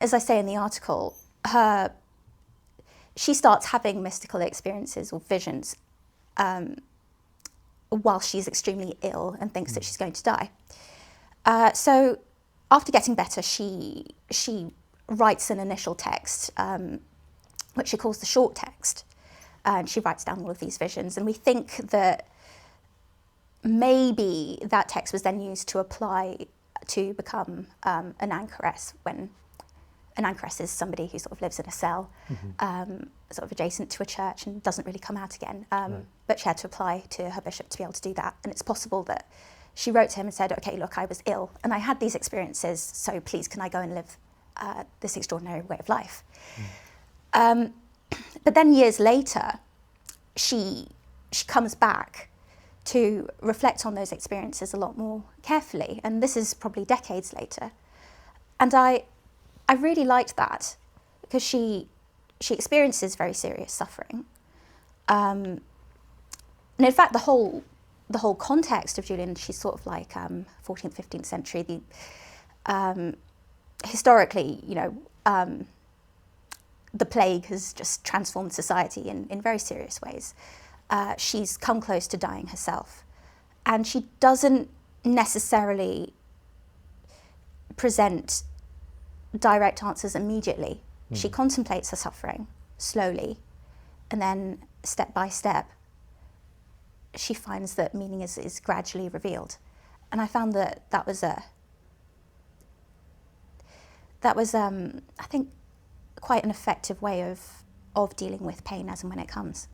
As I say in the article, she starts having mystical experiences or visions while she's extremely ill and thinks that she's going to die. So after getting better, she writes an initial text, which she calls the short text, and she writes down all of these visions. And we think that maybe that text was then used to apply to become an anchoress, when an anchoress is somebody who sort of lives in a cell, sort of adjacent to a church and doesn't really come out again. But she had to apply to her bishop to be able to do that. And it's possible that she wrote to him and said, okay, look, I was ill and I had these experiences, so please can I go and live this extraordinary way of life? But then years later, she comes back to reflect on those experiences a lot more carefully. And this is probably decades later. And I really liked that, because she experiences very serious suffering. And in fact, the whole context of Julian, she's sort of like 14th, 15th century. Historically, you know, the plague has just transformed society in very serious ways. She's come close to dying herself, and she doesn't necessarily present direct answers immediately. She contemplates her suffering slowly, and then step by step, she finds that meaning is gradually revealed. And I found that was I think, quite an effective way of dealing with pain as and when it comes.